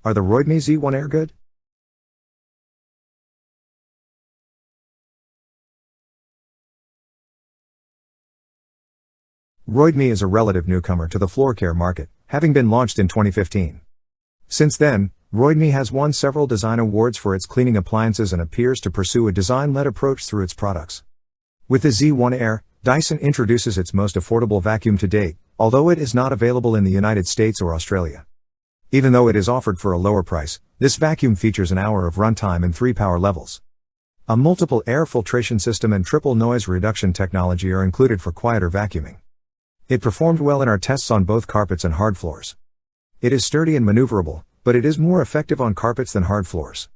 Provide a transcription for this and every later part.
Are the Roidmi Z1 Air good? Roidmi is a relative newcomer to the floor care market, having been launched in 2015. Since then, Roidmi has won several design awards for its cleaning appliances and appears to pursue a design-led approach through its products. With the Z1 Air, Dyson introduces its most affordable vacuum to date, although it is not available in the United States or Australia. Even though it is offered for a lower price, this vacuum features an hour of runtime and 3 power levels. A multiple air filtration system and triple noise reduction technology are included for quieter vacuuming. It performed well in our tests on both carpets and hard floors. It is sturdy and maneuverable, but it is more effective on carpets than hard floors.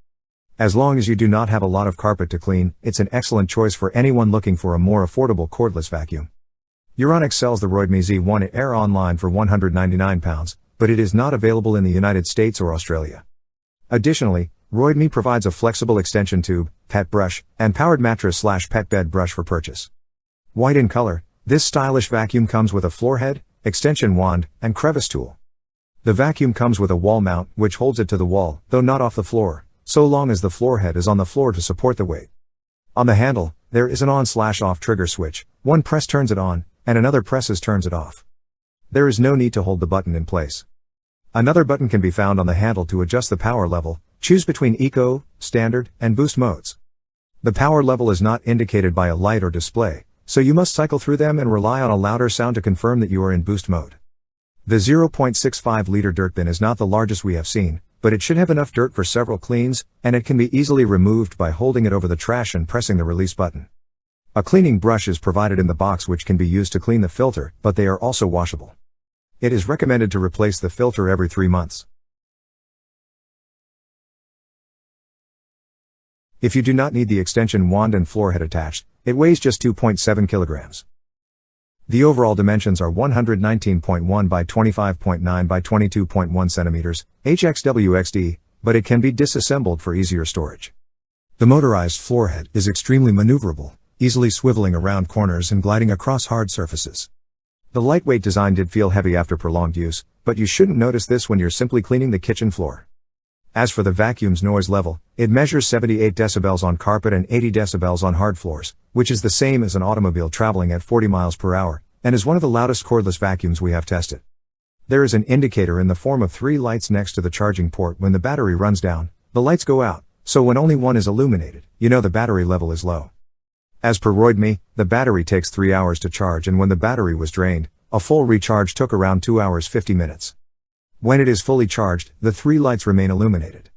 As long as you do not have a lot of carpet to clean, it's an excellent choice for anyone looking for a more affordable cordless vacuum. Euronics sells the Roidmi Z1 Air online for £199, but it is not available in the United States or Australia. Additionally, Roidmi provides a flexible extension tube, pet brush, and powered mattress/pet bed brush for purchase. White in color, this stylish vacuum comes with a floor head, extension wand, and crevice tool. The vacuum comes with a wall mount, which holds it to the wall, though not off the floor, so long as the floor head is on the floor to support the weight. On the handle, there is an on/off trigger switch. One press turns it on, and another presses turns it off. There is no need to hold the button in place. Another button can be found on the handle to adjust the power level. Choose between Eco, Standard, and Boost modes. The power level is not indicated by a light or display, so you must cycle through them and rely on a louder sound to confirm that you are in Boost mode. The 0.65-liter dirt bin is not the largest we have seen, but it should have enough dirt for several cleans, and it can be easily removed by holding it over the trash and pressing the release button. A cleaning brush is provided in the box which can be used to clean the filter, but they are also washable. It is recommended to replace the filter every 3 months. If you do not need the extension wand and floor head attached, it weighs just 2.7 kilograms. The overall dimensions are 119.1 by 25.9 by 22.1 centimeters, HXWXD, but it can be disassembled for easier storage. The motorized floor head is extremely maneuverable, easily swiveling around corners and gliding across hard surfaces. The lightweight design did feel heavy after prolonged use, but you shouldn't notice this when you're simply cleaning the kitchen floor. As for the vacuum's noise level, it measures 78 decibels on carpet and 80 decibels on hard floors, which is the same as an automobile traveling at 40 miles per hour, and is one of the loudest cordless vacuums we have tested. There is an indicator in the form of 3 lights next to the charging port. When the battery runs down, the lights go out, so when only one is illuminated, you know the battery level is low. As per Roidmi, the battery takes 3 hours to charge, and when the battery was drained, a full recharge took around 2 hours 50 minutes. When it is fully charged, the 3 lights remain illuminated.